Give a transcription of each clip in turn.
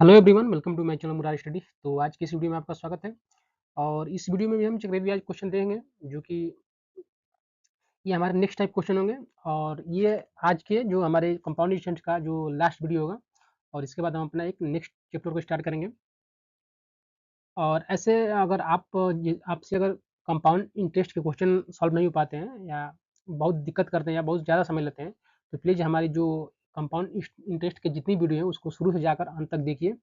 Hello everyone, welcome to my channel Murari study. तो आज की इस वीडियो में आपका स्वागत है। और इस वीडियो में भी हम चक्रवृद्धि ब्याज क्वेश्चन देखेंगे, जो कि ये हमारे नेक्स्ट टाइप क्वेश्चन होंगे। और ये आज के जो हमारे कंपाउंड इंटरेस्ट का जो लास्ट वीडियो होगा, और इसके बाद हम अपना एक नेक्स्ट चैप्टर को स्टार्ट करेंगे। और ऐसे अगर आपसे अगर कंपाउंड इंटरेस्ट के क्वेश्चन सॉल्व नहीं हो पाते हैं, या बहुत दिक्कत करते हैं, या बहुत ज़्यादा समय लेते हैं, तो प्लीज़ हमारी जो कंपाउंड इंटरेस्ट की जितनी वीडियो है उसको शुरू से जाकर अंत तक देखिए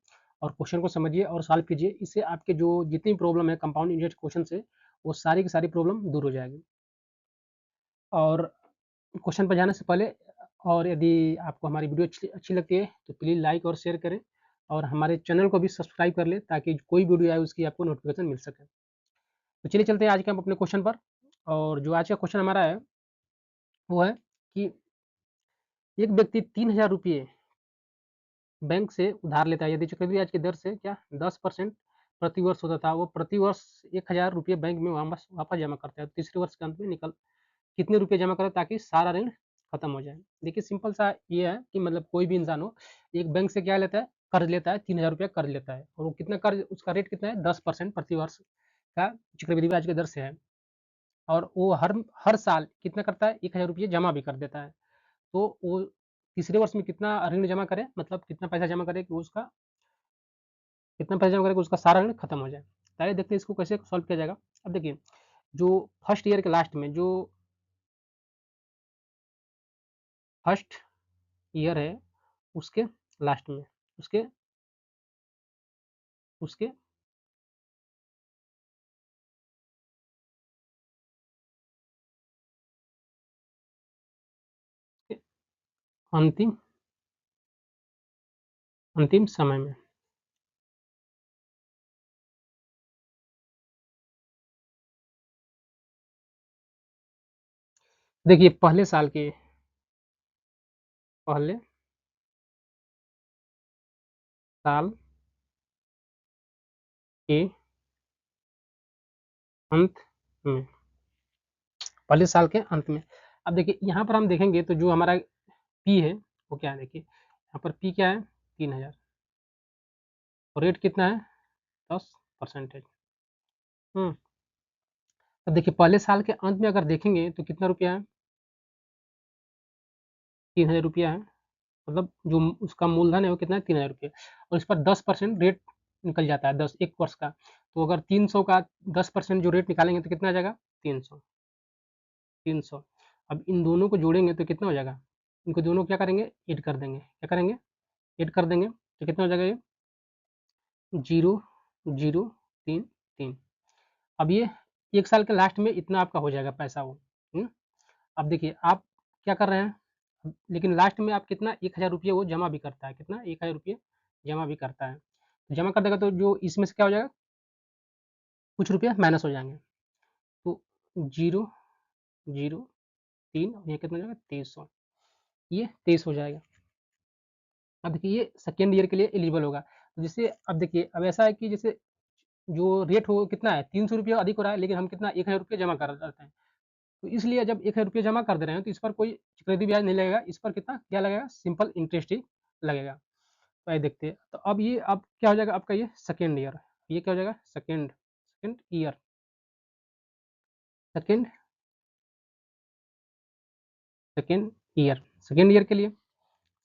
और क्वेश्चन को समझिए और सॉल्व कीजिए। इससे आपके जो जितनी प्रॉब्लम है कंपाउंड इंटरेस्ट क्वेश्चन से, वो सारी की सारी प्रॉब्लम दूर हो जाएगी। और क्वेश्चन पर जाने से पहले, और यदि आपको हमारी वीडियो अच्छी अच्छी लगती है तो प्लीज़ लाइक और शेयर करें, और हमारे चैनल को भी सब्सक्राइब कर लें, ताकि कोई वीडियो आए उसकी आपको नोटिफिकेशन मिल सके। तो चलिए चलते हैं आज के हम अपने क्वेश्चन पर। और जो आज का क्वेश्चन हमारा है, वो है कि एक व्यक्ति 3000 रुपये बैंक से उधार लेता है। यदि चक्रवृद्धि ब्याज की दर से क्या 10% प्रति वर्ष होता था, वो प्रति वर्ष 1000 रुपये बैंक में वापस वापस जमा करता है। तीसरे वर्ष के अंत में निकल कितने रुपए जमा करें ताकि सारा ऋण खत्म हो जाए। देखिए सिंपल सा ये है कि मतलब कोई भी इंसान हो, एक बैंक से क्या लेता है, कर्ज लेता है, 3000 रुपया कर्ज लेता है, और वो कितना कर्ज, उसका रेट कितना है, 10% प्रति वर्ष का चक्रवृद्धि ब्याज की दर से है। और वो हर हर साल कितना करता है, 1000 रुपये जमा भी कर देता है। तो वो तीसरे वर्ष में कितना ऋण जमा करे, मतलब कितना पैसा जमा करे कि उसका कितना पैसा जमा करे कि उसका सारा ऋण खत्म हो जाए। पहले देखते हैं इसको कैसे सॉल्व किया जाएगा। अब देखिए, जो फर्स्ट ईयर के लास्ट में, जो फर्स्ट ईयर है उसके लास्ट में, उसके उसके अंतिम अंतिम समय में, देखिए पहले साल के अंत में, पहले साल के अंत में। अब देखिए यहाँ पर हम देखेंगे तो जो हमारा पी है वो क्या है, देखिए यहाँ पर पी क्या है, 3000, और रेट कितना है, 10%। हम्म। अब देखिए पहले साल के अंत में अगर देखेंगे तो कितना रुपया है, 3000 रुपया है। मतलब जो उसका मूलधन है वो कितना है, 3000 रुपये, और इस पर 10% रेट निकल जाता है, 1 वर्ष का। तो अगर 300 का 10% जो रेट निकालेंगे तो कितना आ जाएगा, 300। अब इन दोनों को जोड़ेंगे तो कितना हो जाएगा, इनको दोनों क्या करेंगे, ऐड कर देंगे, क्या करेंगे, ऐड कर देंगे, तो कितना हो जाएगा ये, 0,033। अब ये एक साल के लास्ट में इतना आपका हो जाएगा पैसा वो। अब देखिए आप क्या कर रहे हैं, लेकिन लास्ट में आप कितना, 1000 रुपये वो जमा भी करता है, कितना, 1000 रुपये जमा भी करता है। तो जमा कर देगा तो जो इसमें से क्या हो जाएगा, कुछ रुपये माइनस हो जाएंगे। तो 0,0,3, और ये कितना हो जाएगा, 2300, ये 23 हो जाएगा। अब देखिए ये सेकेंड ईयर के लिए एलिजिबल होगा। तो जैसे अब देखिए, अब ऐसा है कि जैसे जो रेट हो कितना है, 300 रुपये अधिक हो रहा है, लेकिन हम कितना, 1000 रुपये जमा कर देते हैं। तो इसलिए जब 1000 रुपये जमा कर दे रहे हैं तो इस पर कोई चक्रवृद्धि ब्याज नहीं लगेगा, इस पर कितना क्या लगेगा, सिंपल इंटरेस्ट ही लगेगा। तो आइए देखते हैं। तो अब ये अब क्या हो जाएगा आपका, ये सेकेंड ईयर, ये क्या हो जाएगा, second second year, second second second year के लिए,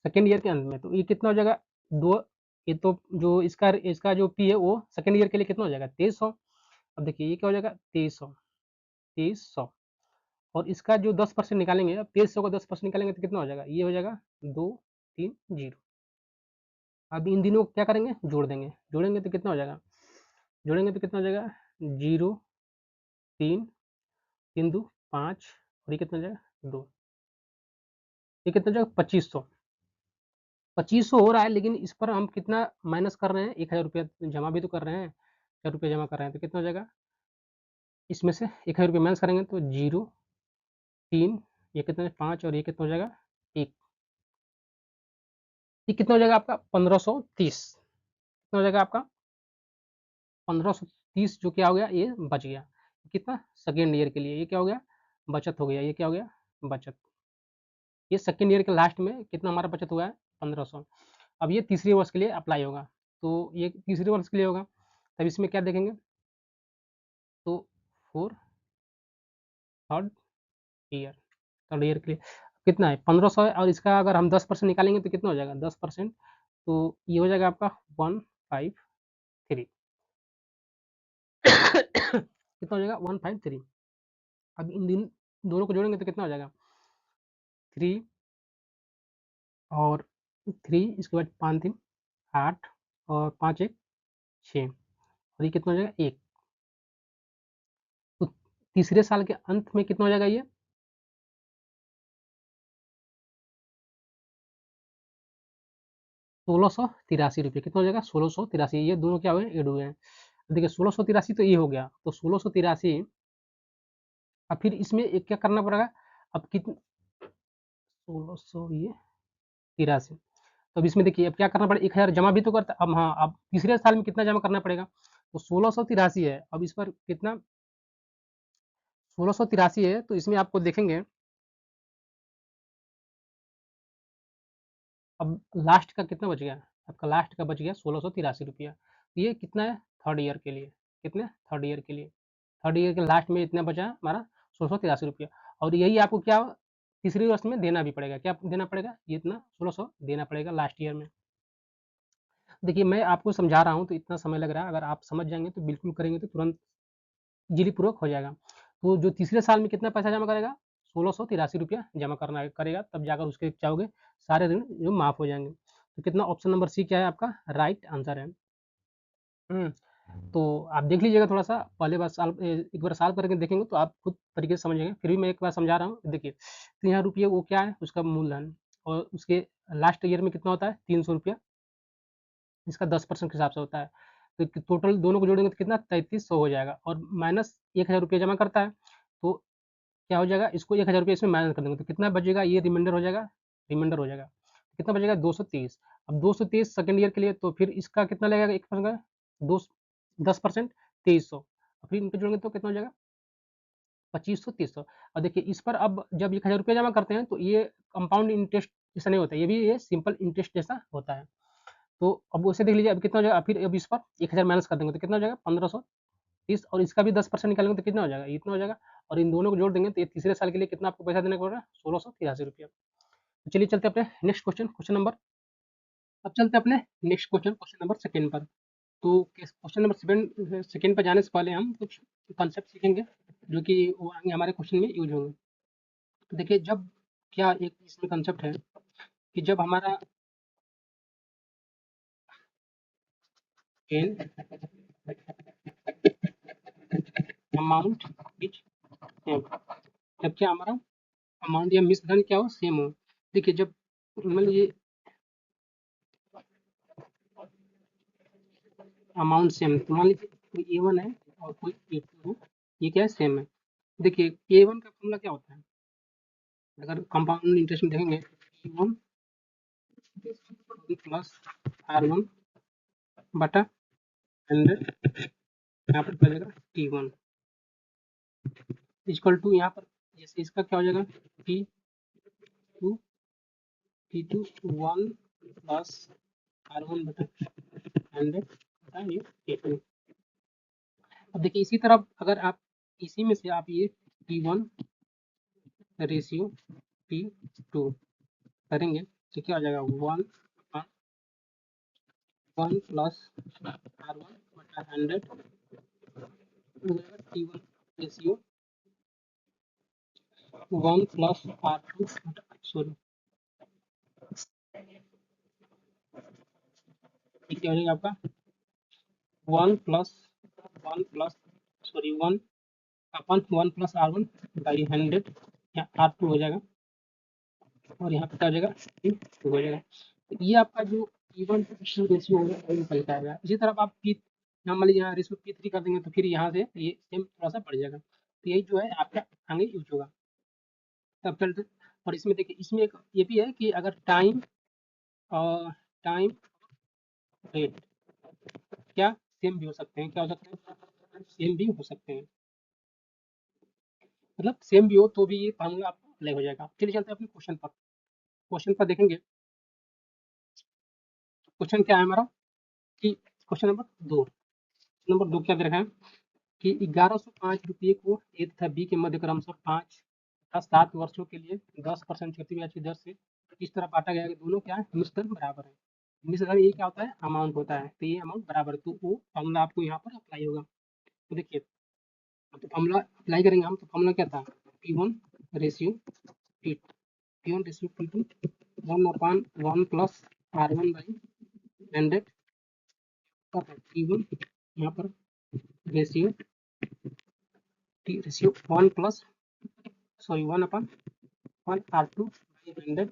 सेकेंड ईयर के अंत में, तो ये कितना हो जाएगा, दो, ये तो जो इसका जो पी है वो सेकेंड ईयर के लिए कितना हो जाएगा, 2300। अब देखिए ये क्या हो जाएगा, 2300, और इसका जो 10% निकालेंगे, अब 2300 का 10% निकालेंगे तो कितना हो जाएगा, ये हो जाएगा 230। अब इन दिनों क्या करेंगे, जोड़ देंगे, जोड़ेंगे तो कितना हो जाएगा, जोड़ेंगे तो कितना हो जाएगा, 0,3 3 2 5, और ये कितना हो जाएगा, 2, ये कितना हो जाएगा, 2500। 2500 हो रहा है, लेकिन इस पर हम कितना माइनस कर रहे हैं, 1000 रुपये जमा भी तो कर रहे हैं, 1000 रुपये जमा कर रहे हैं, तो कितना हो जाएगा, इसमें से 1000 रुपये माइनस करेंगे तो 0,3, ये कितना, 5, और ये कितना हो जाएगा, 1, ये कितना हो जाएगा आपका, 1530। कितना हो जाएगा आपका, 1530, जो क्या हो गया, ये बच गया। कितना, सेकेंड ईयर के लिए ये क्या हो गया, बचत हो गया, ये क्या हो गया, बचत। ये सेकेंड ईयर के लास्ट में कितना हमारा बचत हुआ है, 1500। अब ये तीसरे वर्ष के लिए अप्लाई होगा। तो ये तीसरे वर्ष के लिए होगा। तब इसमें क्या देखेंगे, तो 4 थर्ड ईयर के लिए कितना है, 1500 है, और इसका अगर हम 10% निकालेंगे तो कितना हो जाएगा, 10%, तो ये हो जाएगा आपका 153। कितना हो जाएगा, 153। अब इन दोनों को जोड़ेंगे तो कितना हो जाएगा, 3 और 3, इसके बाद 5 3 8 और 5 1 6, और ये कितना हो जाएगा, 1। तो तीसरे साल के अंत में कितना हो जाएगा ये, 1683 रुपये। कितना हो जाएगा, 1683। ये दोनों क्या हुए, ऐड हुए हैं। देखिए 1683 तो ये हो गया, तो 1683। अब फिर इसमें एक क्या करना पड़ेगा, अब कितने, 1600 ये 83। तो अब इसमें देखिए अब क्या करना पड़ेगा, 1000 जमा भी तो करता, अब हाँ, अब तीसरे साल में कितना जमा करना पड़ेगा, तो 1683 है, अब इस पर कितना, 1683 है, तो इसमें आपको देखेंगे, अब लास्ट का कितना बच गया, आपका लास्ट का बच गया 1683 रुपया। ये कितना है, थर्ड ईयर के लिए, कितने, थर्ड ईयर के लिए, थर्ड ईयर के लास्ट में इतना बचा हमारा 1683 रुपया। और यही आपको क्या, तीसरे वर्ष में देना भी पड़ेगा, क्या देना पड़ेगा, ये इतना 1600 देना पड़ेगा लास्ट ईयर में। देखिए मैं आपको समझा रहा हूँ तो इतना समय लग रहा है, अगर आप समझ जाएंगे तो बिल्कुल करेंगे तो तुरंत इजीली पूर्वक हो जाएगा। तो जो तीसरे साल में कितना पैसा जमा करेगा, 1683 रुपया जमा करना करेगा, तब जाकर उसके क्या होगे, सारे ऋण जो माफ हो जाएंगे। तो कितना, ऑप्शन नंबर सी क्या है आपका राइट आंसर है। तो आप देख लीजिएगा थोड़ा सा, पहले बार साल एक बार साल करके देखेंगे तो आप खुद तरीके से समझेंगे, फिर भी मैं एक बार समझा रहा हूँ। देखिए 3000 रुपये वो क्या है, उसका मूलधन, और उसके लास्ट ईयर में कितना होता है, 300 रुपया, इसका 10% के हिसाब से होता है। तो टोटल दोनों को जोड़ेंगे तो कितना, 3300 हो जाएगा, और माइनस 1000 रुपया जमा करता है, तो क्या हो जाएगा, इसको 1000 रुपये इसमें माइनस कर देंगे तो कितना बचेगा, ये रिमाइंडर हो जाएगा, रिमाइंडर हो जाएगा, कितना बचेगा, 223। अब 223 सेकेंड ईयर के लिए, तो फिर इसका कितना लगेगा, एक परसेंट, दो 10%, 2300, फिर इनको जोड़ेंगे तो कितना हो जाएगा, 2500 300। और देखिए इस पर अब जब 1000 रुपया जमा करते हैं तो ये कंपाउंड इंटरेस्ट जैसा नहीं होता, ये भी ये सिंपल इंटरेस्ट जैसा होता है। तो अब उसे देख लीजिए, अब कितना हो जाएगा, फिर अब इस पर 1000 माइनस कर देंगे तो कितना हो जाएगा, 1530, और इसका भी 10% निकालेंगे तो कितना हो जाएगा, इतना हो जाएगा, और इन दोनों को जोड़ देंगे तो ये तीसरे साल के लिए कितना आपको पैसा देना पड़ रहा है, 1683 रुपया। तो चलिए चलते हैं अपने नेक्स्ट क्वेश्चन, क्वेश्चन नंबर, अब चलते हैं अपने next question, question number second पर। तो क्वेश्चन नंबर सेवन सेकंड पर जाने से पहले हम कुछ कॉन्सेप्ट सीखेंगे जो कि वो आगे हमारे क्वेश्चन में यूज होंगे। तो देखिए जब, क्या एक इसमें कंसेप्ट है कि जब हमारा एन अमाउंट इज सेम, जब क्या हमारा अमाउंट या मिश्रण क्या हो, सेम हो। देखिए जब मान लीजिए अमाउंट सेम, तो मान लीजिए कोई A1 है और कोई A2 है, ये क्या है, सेम है। देखिए A1 का फॉर्मूला क्या होता है, अगर कंपाउंड इंटरेस्ट में देखेंगे, E1 प्लस R1 बटा 100, यहाँ पर क्या जाएगा, T1 इक्वल टू, यहाँ पर जैसे इसका क्या हो जाएगा, T2 T2 1 प्लस R1 बटा 100 बटा ये T2। अब देखिए इसी तरह अगर आप इसी में से आप ये T1 रेशियो T2 करेंगे तो क्या हो जाएगा, 1 प्लस R1 बटा 100 T1 ratio 1 plus R2 sorry, ये क्या हो जाएगा आपका 1 plus sorry 1 plus R1 by 100, यहाँ R2 हो जाएगा, और यहाँ पे क्या हो जाएगा, T2 हो जाएगा। तो ये आपका जो P1 टू रेशियो होगा वो निकल के आएगा। इसी तरह आप P, यहाँ मान लीजिए यहाँ रेशियो P3 कर देंगे तो फिर यहाँ से ये सेम थोड़ा सा बढ़ जाएगा। तो यही जो है आपका आगे यूज होगा। तब चलते, और इसमें देखिए इसमें एक ये भी है कि अगर टाइम और टाइम रेट क्या सेम भी हो सकते हैं, क्या हो सकते हैं, सेम भी हो सकते हैं, मतलब सेम भी हो तो भी ये फार्मूला आपको अप्लाई हो जाएगा। चलिए चलते हैं अपने क्वेश्चन पर, क्वेश्चन पर देखेंगे, क्वेश्चन क्या है हमारा, कि क्वेश्चन नंबर दो क्या दे रखा है कि 1105 रुपये को ए तथा बी के मध्य क्रमशः 5 तथा 7 वर्षों के लिए 10% चक्रवृद्धि ब्याज की दर से इस तरह बांटा गया है कि दोनों क्या है, मिश्र धन बराबर है। मिश्र धन ये क्या होता है, अमाउंट होता है, तो ये अमाउंट बराबर है, तो वो फॉर्मूला आपको यहाँ पर अप्लाई होगा। तो देखिए, तो फॉर्मूला अप्लाई करेंगे हम, तो फॉर्मूला क्या था, P1 ratio P1 ratio P2 1/1 plus R1 by 100 P1 यहाँ पर ratio ratio 1 plus 1/1 R2 by 100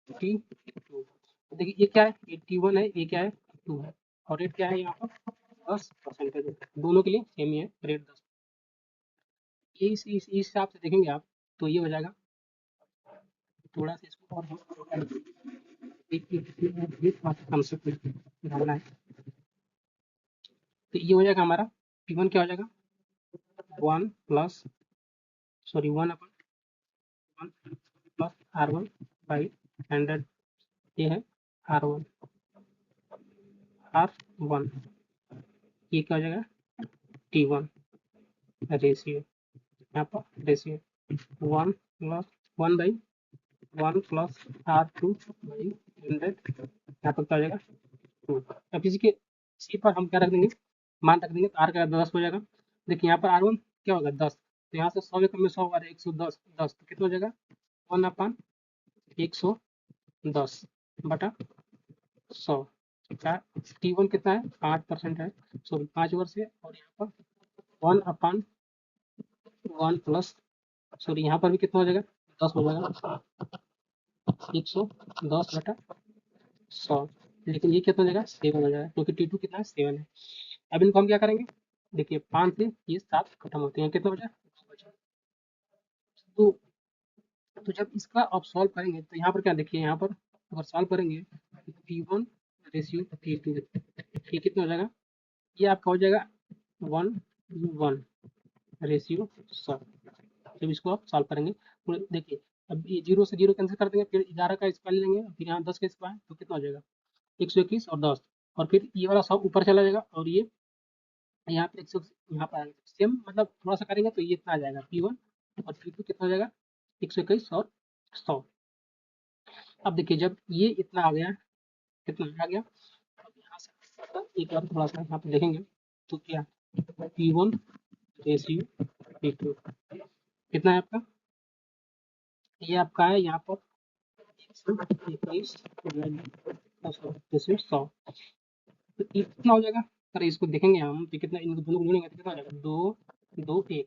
T2। देखिए ये क्या है, ये T1 है, ये क्या है, T2 है, और रेट क्या है यहाँ पर 10% है, दोनों के लिए सेम ही है रेट 10। ये इस हिसाब से देखेंगे आप, तो ये हो जाएगा, थोड़ा सा इसको और हम कंसेप्ट ढालना है, तो ये हो जाएगा हमारा P1 क्या हो जाएगा 1 प्लस 1/1 प्लस R1 बाई 100, ये है R1 ये क्या हो जाएगा T1 रेशियो, यहाँ पर ratio 1 plus 1/1 plus R2 by 100, यहाँ पर क्या हो जाएगा 2। अब इसी पर हम क्या रख देंगे, मान रख देंगे, तो R का 10 हो जाएगा। देखिए यहाँ पर R1 क्या होगा 10, तो यहाँ से 100 में कम में 100 होगा 110, 10 तो कितना हो जाएगा 1/110 बटा 100। क्या T1 कितना है 5% है, सॉरी 5 वर्ष है, और यहाँ पर 1/1 प्लस यहाँ पर भी कितना हो जाएगा 10 हो जाएगा 110 बटा 100, लेकिन ये कितना हो जाएगा 7 हो जाएगा, क्योंकि T2 कितना है 7 है। अब इनको हम क्या करेंगे, देखिए 5 से ये 7 खत्म होते हैं, कितना हो जाएगा, तो जब इसका आप सॉल्व करेंगे, तो यहाँ पर क्या देखिए, यहाँ पर अगर सॉल्व करेंगे P1 रेशियो P2, ये कितना हो जाएगा, ये आपका हो जाएगा 1:1 रेशियो 100। जब इसको आप सॉल्व करेंगे तो देखिए, अब ये 0 से 0 कैंसिल कर देंगे, फिर 11 का स्क्वायर ले लेंगे, फिर यहाँ 10 का स्क्वायर, तो कितना हो जाएगा 121 और 10, और फिर ये वाला 100 ऊपर चला जाएगा, और ये यहाँ पे 100 यहाँ पर आएगा, सेम मतलब थोड़ा सा करेंगे तो ये इतना आ जाएगा P1, और P2 कितना हो जाएगा 121 और 100। अब देखिए जब ये इतना आ गया, कितना आ गया, अब यहाँ से एक बार थोड़ा सा यहाँ पे देखेंगे, तो क्या P1 रेशियो P2 कितना है आपका, ये आपका है यहाँ पर 121 रेशियो 100, तो ये कितना हो जाएगा, अरे इसको देखेंगे हम, तो कितना, इनको दोनों को जोड़ेंगे तो कितना हो जाएगा 2 2 1,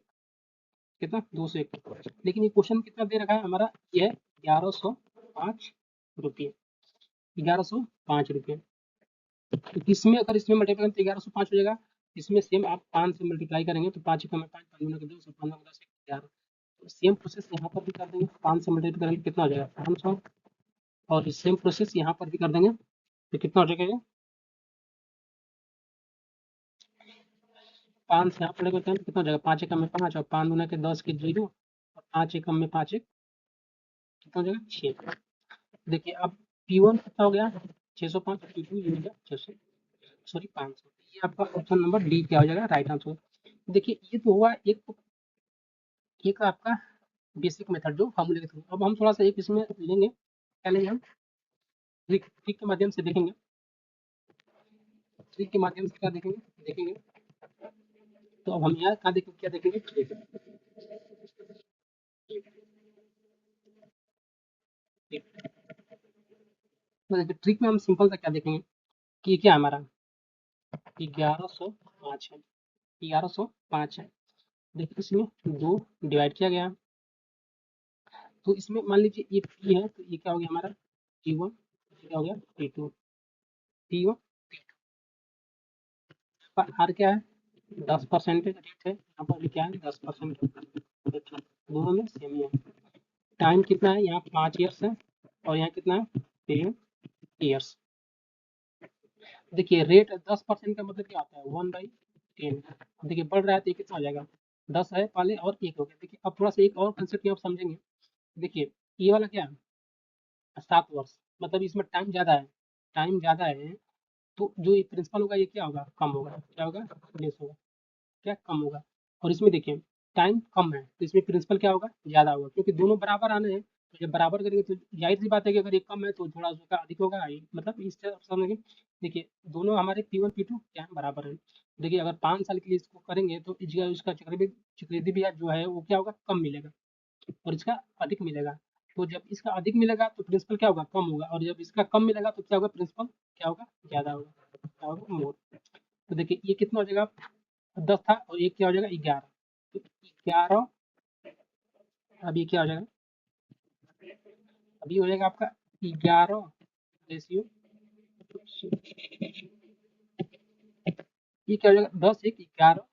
कितना 2 से 1, लेकिन ये क्वेश्चन कितना दे रखा है हमारा, ये है 1105 रुपये, 1105 रुपये, तो इसमें अगर इसमें मल्टीप्लाई करें तो 1105 हो जाएगा, इसमें सेम आप 5 से मल्टीप्लाई करेंगे तो 5 में 5 5 गुना 2 5 गुना 10 11, तो सेम प्रोसेस यहाँ पर भी कर देंगे, 5 से मल्टीप्लाई करेंगे कितना हो जाएगा 500, और सेम प्रोसेस यहाँ पर भी कर देंगे तो कितना हो जाएगा, 5 से यहाँ पर लेकर कितना हो जाएगा, 5 एकम में 5, और 5 गुना के 10 के 0, और 5 एकम में 5 एक कितना हो जाएगा 6। देखिए अब P1 कितना हो गया 605, P2 ये हो गया 600, सॉरी 500, ये आपका ऑप्शन नंबर डी क्या हो जाएगा राइट आंसर। देखिए ये तो हुआ एक आपका बेसिक मेथड जो फार्मूले के थ्रू, अब हम थोड़ा सा एक इसमें लेंगे, क्या लेंगे हम, ट्रिक के माध्यम से देखेंगे, ट्रिक के माध्यम से क्या देखेंगे देखेंगे तो अब हम यहाँ क्या देखेंगे ट्रिक, तो देखिए ट्रिक में हम सिंपल सा क्या देखेंगे कि क्या हमारा 1105 है, 1105 है, देखिए इसमें 2 डिवाइड किया गया, तो इसमें मान लीजिए ये P है, तो ये क्या हो गया हमारा T1, क्या हो गया T2, T1 पर R क्या है 10% रेट है, यहाँ पर भी क्या है 10% रेट है, दोनों में सेम ही है। टाइम कितना है, यहाँ 5 ईयर्स है, और यहाँ कितना है 10 ईयर्स। देखिए रेट 10% का मतलब क्या होता है 1/10, देखिए बढ़ रहा है तो ये कितना हो जाएगा 10 है पहले और 1 हो गया। देखिए अब थोड़ा सा एक और कंसेप्ट आप समझेंगे, देखिए ये वाला क्या है 7 वर्ष, मतलब इसमें टाइम ज़्यादा है, टाइम ज़्यादा है, तो जो ये प्रिंसिपल होगा ये क्या होगा, कम होगा। क्या होगा, लेस होगा। क्या, कम होगा। और इसमें देखिए टाइम कम है तो इसमें प्रिंसिपल क्या होगा, ज्यादा होगा, क्योंकि दोनों बराबर आने हैं। तो जब बराबर करेंगे तो जाहिर सी बात है कि अगर एक कम है तो थोड़ा उसका अधिक होगा। मतलब इस तरह से समझेंगे। देखिए दोनों हमारे P1 P2 क्या है, बराबर है। देखिए अगर 5 साल के लिए इसको करेंगे तो इसका चक्रवृद्धि ब्याज जो है वो क्या होगा, कम मिलेगा। और इसका अधिक मिलेगा। तो जब इसका अधिक मिलेगा तो प्रिंसिपल क्या होगा, कम होगा। और जब इसका कम मिलेगा तो क्या होगा, प्रिंसिपल क्या होगा, ज्यादा होगा। क्या होगा, मोर। तो देखिए ये कितना हो जाएगा, 10 था और एक क्या हो जाएगा, 11। तो 11, अब ये क्या हो जाएगा, अभी हो जाएगा आपका 11 रेशियो, ये क्या हो जाएगा, 10 एक 11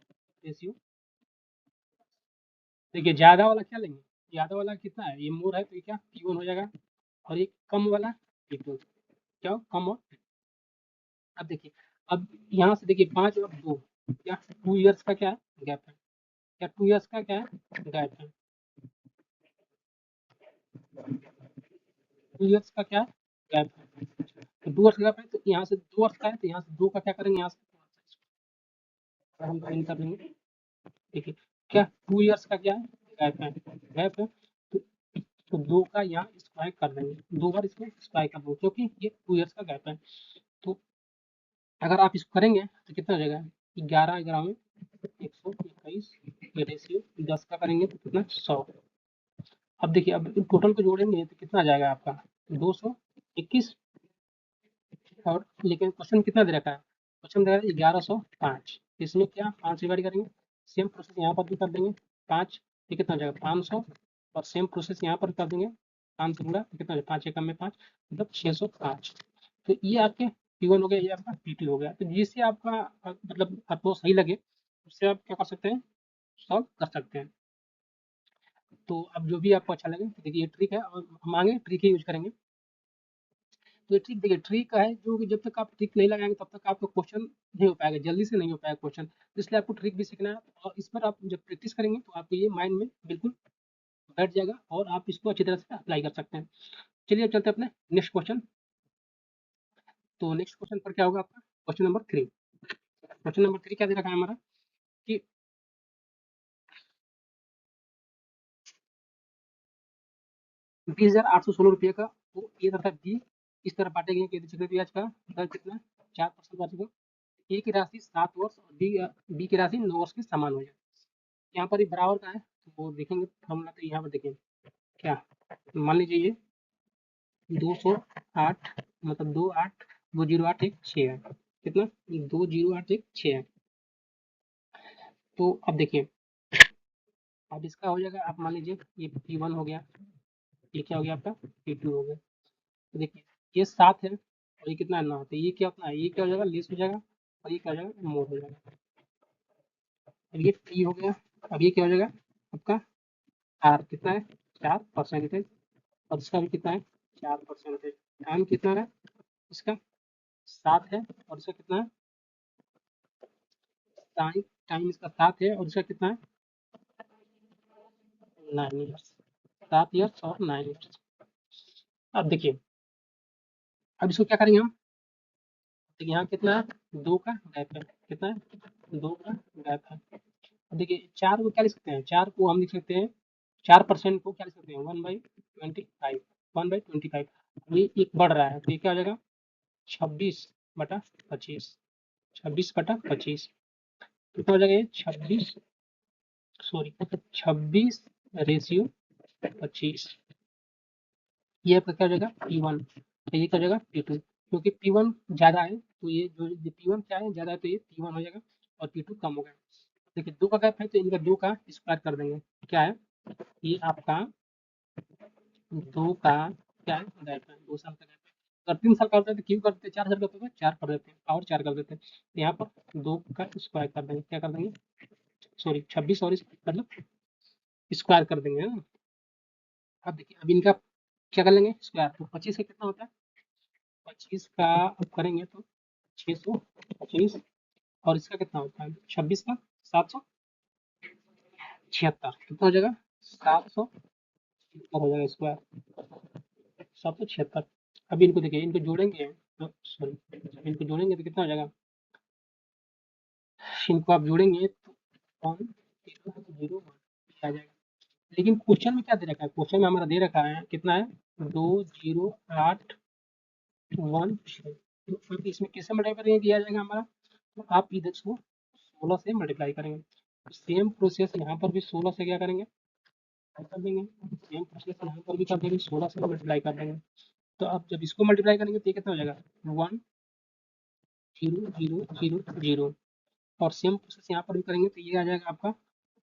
रेशियो। देखिए ज्यादा वाला क्या लेंगे, ज्यादा वाला कितना है, ये मोर है तो ये क्या P1 हो जाएगा। और ये कम वाला P2। क्या हो, कम और। अब देखिए, अब यहाँ से देखिए 5 और 2, क्या 2 इयर्स का क्या है, गैप है। क्या 2 इयर्स का क्या है, गैप है। 2 इयर्स का क्या है, गैप है। तो 2 वर्ष का गैप है तो यहाँ से 2 वर्ष का है तो यहाँ से 2 का क्या करेंगे, यहाँ से हम फाइन कर लेंगे। देखिए क्या 2 इयर्स का क्या है, गैप है। गैप है तो 2 का यहाँ स्क्वायर कर देंगे, 2 बार इसमें स्क्वायर कर दो क्योंकि ये 2 इयर्स का गैप है। तो अगर आप इसको करेंगे तो कितना हो जाएगा, 11 में 121, ये रेशियो 10 का करेंगे तो कितना, 100। अब देखिए अब टोटल को जोड़ेंगे तो कितना आ जाएगा आपका, 221। और लेकिन क्वेश्चन कितना दे रखा है, क्वेश्चन दे रहा है 1105। इसमें क्या 5 डिवाइड करेंगे, सेम प्रोसेस यहाँ पर भी कर देंगे। 5, ये कितना हो जाएगा, 500। और सेम प्रोसेस यहाँ पर कर देंगे, 5 से गुणा तो कितना हो जाएगा, 5 एकम में 5 मतलब 605। तो ये आपके P1 हो गया, ये आपका P2 हो गया। तो जिससे आपका मतलब आपको सही लगे उससे आप क्या कर सकते हैं, सॉल्व कर सकते हैं। तो अब जो भी आपको अच्छा लगे, तो देखिए ये ट्रिक है और हम आगे ट्रिक ही यूज करेंगे। तो ये ट्रिक देखिए, ट्रिक है जो कि जब तक आप ट्रिक नहीं लगाएंगे तब तक आपका क्वेश्चन नहीं हो पाएगा, जल्दी से नहीं हो पाएगा क्वेश्चन। तो इसलिए आपको ट्रिक भी सीखना है और इस पर आप जब प्रैक्टिस करेंगे तो आपको ये माइंड में बिल्कुल बैठ जाएगा और आप इसको अच्छी तरह से अप्लाई कर सकते हैं। चलिए अब चलते हैं अपने नेक्स्ट क्वेश्चन। तो नेक्स्ट क्वेश्चन पर क्या होगा आपका, क्वेश्चन नंबर 3। क्वेश्चन नंबर 3 क्या दे रखा है हमारा कि 20,816 रुपये का वो ए तथा बी इस तरह बांटे गए कि चक्रवृद्धि ब्याज का दर कितना, 4% वार्षिक। ए की राशि 7 वर्ष और बी की राशि 9 वर्ष की समान हो जाए। यहाँ पर ये बराबर का है तो वो देखेंगे फॉर्मूला, तो यहाँ पर देखेंगे क्या, मान लीजिए ये 208, मतलब 208 है। कितना, 20816 है। तो अब देखिए, अब इसका हो जाएगा, आप मान लीजिए ये P1 हो गया, ये क्या हो गया आपका P2 हो गया। तो देखिए ये 7 है और ये कितना है, 9। तो ये क्या अपना, ये क्या हो जाएगा, लेस हो जाएगा। और ये क्या हो जाएगा, मोर हो जाएगा। अब ये P हो गया। अब ये क्या हो जाएगा आपका, आर कितना है, 4%। और इसका भी कितना है, 4%। टाइम कितना है इसका, 7 है। और इसका कितना है, टाइम टाइम इसका 7 है और इसका कितना है, 9 ईयर्स। 7 ईयर्स और 9 ईयर्स। अब देखिए, अब इसको क्या करेंगे हम, तो यहाँ कितना है, 2 का गैप है। कितना है, 2 का गैप है। अब देखिए 4 को क्या लिख सकते हैं, 4 को हम लिख सकते हैं, 4% को क्या लिख सकते हैं, 1/25। 1/25। ये एक बढ़ रहा है तो ये क्या हो जाएगा, 26/25। 26/25 कितना हो जाएगा, ये 26, सॉरी 26/25। ये आपका क्या हो जाएगा, P1। ये क्या हो जाएगा, P2। क्योंकि P1 ज्यादा है तो ये जो P1 क्या है, ज्यादा है तो ये P1 हो जाएगा और P2 कम होगा। देखिए 2 का गैप है तो इनका 2 का स्क्वायर कर देंगे। क्या है, ये आपका 2 का क्या है, गैप है, 2 साल का गैप है। अगर 3 साल का होता है तो क्यों करते हैं, 4 साल का होता है 4 कर देते हैं, और 4 कर देते हैं। तो यहाँ पर 2 का स्क्वायर कर देंगे, क्या कर देंगे, सॉरी 26 और मतलब स्क्वायर कर देंगे, है ना। अब देखिए अब इनका क्या कर लेंगे, स्क्वायर। तो 25 का कितना होता है, 25 का अब करेंगे तो 625। और इसका कितना होता है, 26 का 776। कितना हो जाएगा, 776 हो जाएगा स्क्वायर, 776। अब इनको देखिए, इनको जोड़ेंगे सॉरी, इनको जोड़ेंगे तो कितना हो जाएगा, इनको आप जोड़ेंगे तो 1 0 0 1 आ जाएगा। लेकिन क्वेश्चन में क्या दे रखा है, क्वेश्चन में हमारा दे रखा है कितना है, 2 0 8 1 6। तो फिर इसमें किससे मल्टीप्लाई करेंगे किया जाएगा हमारा, तो आप इधर इसको 16 से मल्टीप्लाई करेंगे। सेम प्रोसेस यहाँ पर भी 16 से क्या करेंगे, कर देंगे। सेम प्रोसेस यहाँ पर भी कर देंगे, 16 से मल्टीप्लाई कर देंगे। तो अब जब इसको मल्टीप्लाई करेंगे तो ये कितना हो जाएगा, 1 0 0 0 0। और सेम प्रोसेस यहाँ पर भी करेंगे तो ये आ जाएगा आपका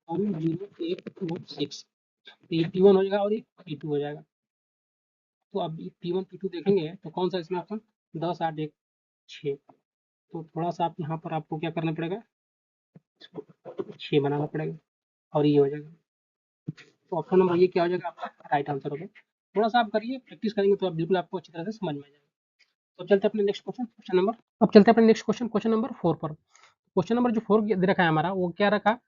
1 0 8 1 6। तो ये P1 हो जाएगा और ये P2 हो जाएगा। तो अब P1 P2 देखेंगे तो कौन सा इसमें ऑप्शन, 10 8 1 6। तो थोड़ा सा आप यहाँ पर आपको क्या करना पड़ेगा, इसको 6 बनाना पड़ेगा और ये हो जाएगा। तो ऑप्शन नंबर ये क्या हो जाएगा आपका राइट आंसर होगा। थोड़ा सा आप करिए, प्रैक्टिस करेंगे तो आप बिल्कुल आपको अच्छी तरह से समझ में आ जाएगा। तो चलते हैं अपने नेक्स्ट क्वेश्चन, क्वेश्चन नंबर, अब चलते हैं अपने नेक्स्ट क्वेश्चन, क्वेश्चन नंबर 4 पर। क्वेश्चन नंबर जो 4 दे रखा है हमारा, वो क्या रखा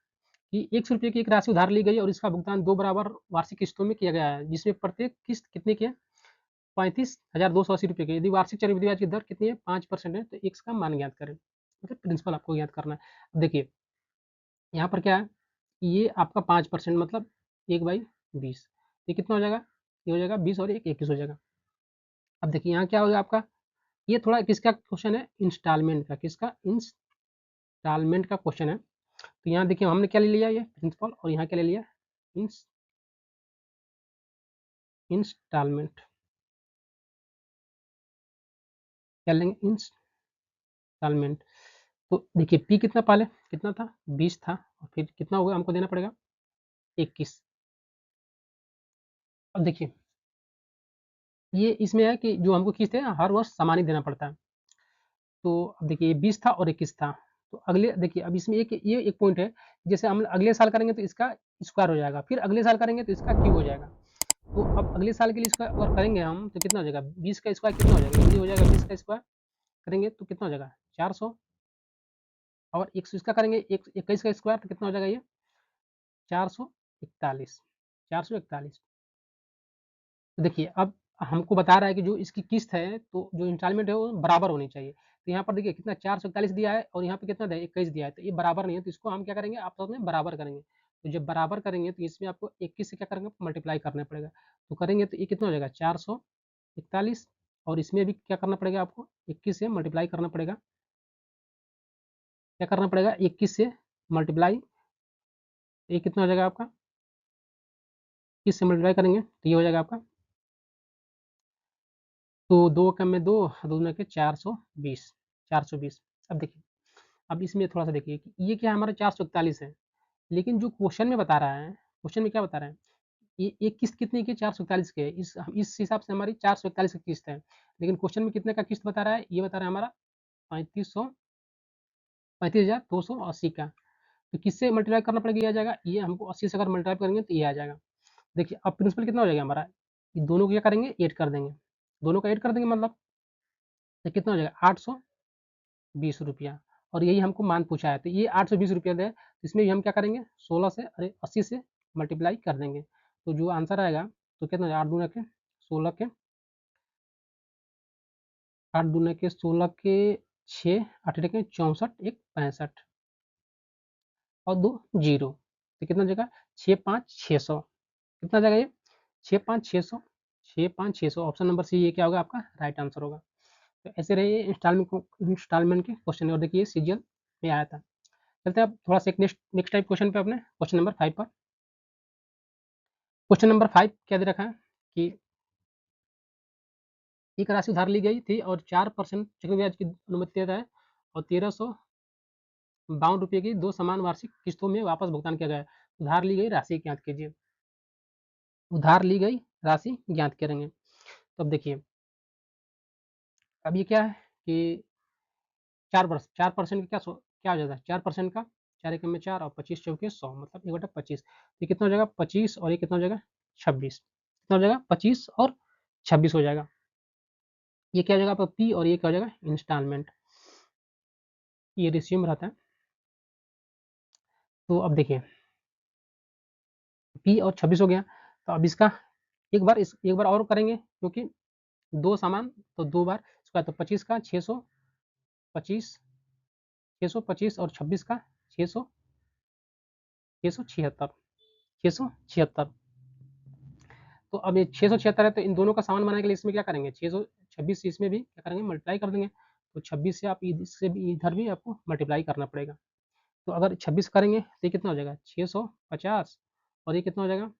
कि 100 रुपये की एक राशि उधार ली गई और इसका भुगतान 2 बराबर वार्षिक किस्तों में किया गया है, जिसमें प्रत्येक किस्त कितने की है, 35,280 रुपये की। यदि वार्षिक चक्रवृद्धि ब्याज की दर कितनी है, 5% है, तो x का मान ज्ञात करें। मतलब प्रिंसिपल आपको ज्ञात करना है। अब देखिए यहाँ पर क्या है, ये आपका 5% मतलब 1/20, ये कितना हो जाएगा, ये हो जाएगा 20 और 1 21 हो जाएगा। अब देखिए यहाँ क्या होगा आपका, ये थोड़ा किसका क्वेश्चन है, इंस्टॉलमेंट का, किसका, इंस्टॉलमेंट का क्वेश्चन है। तो यहाँ देखिए हमने क्या ले लिया, ये प्रिंसिपल, और यहाँ क्या ले लिया, इंस्टॉलमेंट, क्या लेंगे, इंस्टॉलमेंट। तो देखिए पी कितना पहले, कितना था, 20 था, और फिर कितना होगा हमको देना पड़ेगा, 21। अब देखिए ये इसमें है कि जो हमको किस्त है हर वर्ष समान ही देना पड़ता है। तो अब देखिए 20 था और 21 था, तो अगले देखिए अब इसमें ये एक पॉइंट है, जैसे हम अगले साल करेंगे तो इसका स्क्वायर हो जाएगा, फिर अगले साल करेंगे तो इसका क्यूब हो जाएगा। तो अब अगले साल के लिए इसका अगर करेंगे हम तो कितना हो जाएगा, 20 का स्क्वायर कितना हो जाएगा, ये हो जाएगा 20 का स्क्वायर करेंगे तो कितना हो जाएगा, 400। और 100 इसका करेंगे 21 का स्क्वायर तो कितना हो जाएगा, ये 441, 441। तो देखिए अब हमको बता रहा है कि जो इसकी किस्त है तो जो इंस्टॉलमेंट है वो बराबर होनी चाहिए। तो यहाँ पर देखिए कितना 441 दिया है और यहाँ पे कितना दिया है, 21 दिया है, तो ये बराबर नहीं है, तो इसको हम क्या करेंगे, आपस में बराबर करेंगे। तो जब बराबर करेंगे तो इसमें आपको 21 से क्या करेंगे, मल्टीप्लाई करना पड़ेगा। तो करेंगे तो ये कितना हो जाएगा, 441, और इसमें भी क्या करना पड़ेगा आपको, 21 से मल्टीप्लाई करना पड़ेगा। क्या करना पड़ेगा, 21 से मल्टीप्लाई, ये कितना हो जाएगा आपका, 21 से मल्टीप्लाई करेंगे तो ये हो जाएगा आपका, तो 2 कम में 2, 2 दूना के 420, 420। अब देखिए अब इसमें थोड़ा सा देखिए कि ये क्या है, हमारा 441 है, लेकिन जो क्वेश्चन में बता रहा है, क्वेश्चन में क्या बता रहा है, ये एक किस्त कितने की, 441 की है, इस हिसाब से हमारी 441 की किस्त है। लेकिन क्वेश्चन में कितने का किस्त बता रहा है, ये बता रहा है हमारा 35,280 का। तो किससे मल्टीप्लाई करना पड़ेगा, ये आ जाएगा, ये हमको 80 से अगर मल्टीप्लाई करेंगे तो ये आ जाएगा। देखिए अब प्रिंसिपल कितना हो जाएगा हमारा, ये दोनों को क्या करेंगे, ऐड कर देंगे, दोनों का ऐड कर देंगे, मतलब तो कितना हो जाएगा, 820 रुपया। और यही हमको मान पूछा है, तो ये 820 रुपया दे, तो इसमें भी हम क्या करेंगे, 16 से, अरे 80 से मल्टीप्लाई कर देंगे। तो जो आंसर आएगा तो कितना हो जाएगा, 8 दूना के 16 के, 8 दूना के 16 के 6, 8 के 64, 1 65 और 2 जीरो, तो कितना हो जाएगा, 65600। कितना जाएगा ये, 65600, 65600। ऑप्शन नंबर सी ये क्या होगा आपका राइट आंसर होगा। तो ऐसे रहे इंस्टॉलमेंट के क्वेश्चन, और देखिए सीजीएल में आया था। चलते हैं अब थोड़ा सा एक नेक्स्ट नेक्स्ट टाइप क्वेश्चन पे, अपने क्वेश्चन नंबर 5 पर। क्वेश्चन नंबर 5 क्या दे रखा है कि एक राशि उधार ली गई थी और 4% चक्रवृद्धि ब्याज की अनुमति देता है, और 1352 रुपये की 2 समान वार्षिक किस्तों में वापस भुगतान किया गया है। उधार ली गई राशि ज्ञात कीजिए। उधार ली गई राशि ज्ञात करेंगे। तो अब देखिए अब ये क्या है कि 4% का क्या हो जाता है, 4% का 4 एकम में 4 और 25 चौके 100, मतलब 1/25। ये कितना हो जाएगा, 25, और ये कितना हो जाएगा, 26। कितना हो जाएगा, 25 और 26 हो जाएगा। ये क्या हो जाएगा आपका पी, और ये क्या हो जाएगा, इंस्टॉलमेंट। ये रेशियो में रहता है। तो अब देखिए पी और 26 हो गया, तो अब इसका एक बार और करेंगे, क्योंकि 2 समान, तो 2 बार उसका तो 25 का 625 625 और 26 का 600 676 676। तो अब ये 676 है, तो इन दोनों का समान बनाने के लिए इसमें क्या करेंगे, 626 इसमें भी क्या करेंगे, मल्टीप्लाई कर देंगे। तो 26 से आप इससे भी इधर भी आपको मल्टीप्लाई करना पड़ेगा। तो अगर 26 करेंगे तो ये कितना हो जाएगा 650, और ये कितना हो जाएगा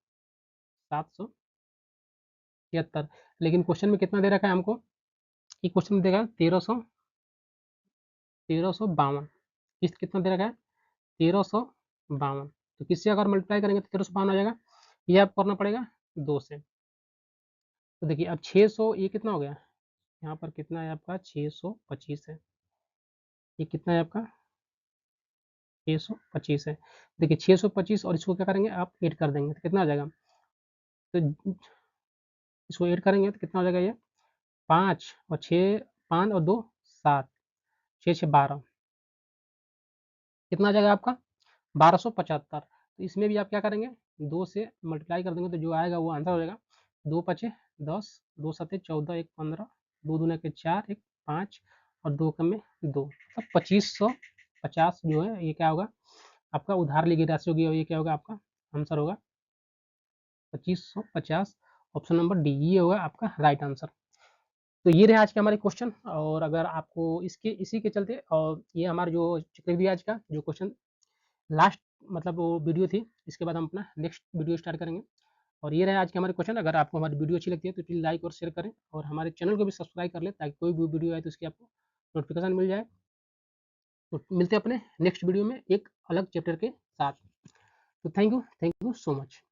776। लेकिन क्वेश्चन में कितना दे रखा है हमको, ये क्वेश्चन में देगा 1352। किस्त कितना दे रखा है 1352। तो किससे अगर मल्टीप्लाई करेंगे तो 1352 आ जाएगा। ये आपको करना पड़ेगा 2 से। तो देखिए अब 600 ये कितना हो गया, यहाँ पर कितना है आपका 625 है, ये कितना है आपका 625 है। देखिए 625 और इसको क्या करेंगे आप ऐड कर देंगे तो कितना आ जाएगा, तो इसको ऐड करेंगे तो कितना हो जाएगा, ये 5 और 6, 5 और 2 7, 6 6 12, कितना आ जाएगा आपका 1275। तो इसमें भी आप क्या करेंगे 2 से मल्टीप्लाई कर देंगे तो जो आएगा वो आंसर हो जाएगा। 2 पचे 10, 2 सते 14, 1 15, 2 दूना के 4, 1 5 और 2 कम में 2, मतलब 2550 जो है ये क्या होगा आपका उधार ली गई राशि होगी, और ये क्या होगा आपका आंसर होगा 2550। ऑप्शन नंबर डी ये होगा आपका राइट आंसर। तो ये रहे आज के हमारे क्वेश्चन, और अगर आपको इसके इसी के चलते, और ये हमारा जो चक्रवृद्धि ब्याज का जो क्वेश्चन लास्ट मतलब वो वीडियो थी, इसके बाद हम अपना नेक्स्ट वीडियो स्टार्ट करेंगे। और ये रहे आज के हमारे क्वेश्चन। अगर आपको हमारी वीडियो अच्छी लगती है तो प्लीज़ लाइक और शेयर करें, और हमारे चैनल को भी सब्सक्राइब कर लें ताकि कोई भी वीडियो आए तो उसकी आपको नोटिफिकेशन मिल जाए। तो मिलते हैं अपने नेक्स्ट वीडियो में एक अलग चैप्टर के साथ। तो थैंक यू सो मच।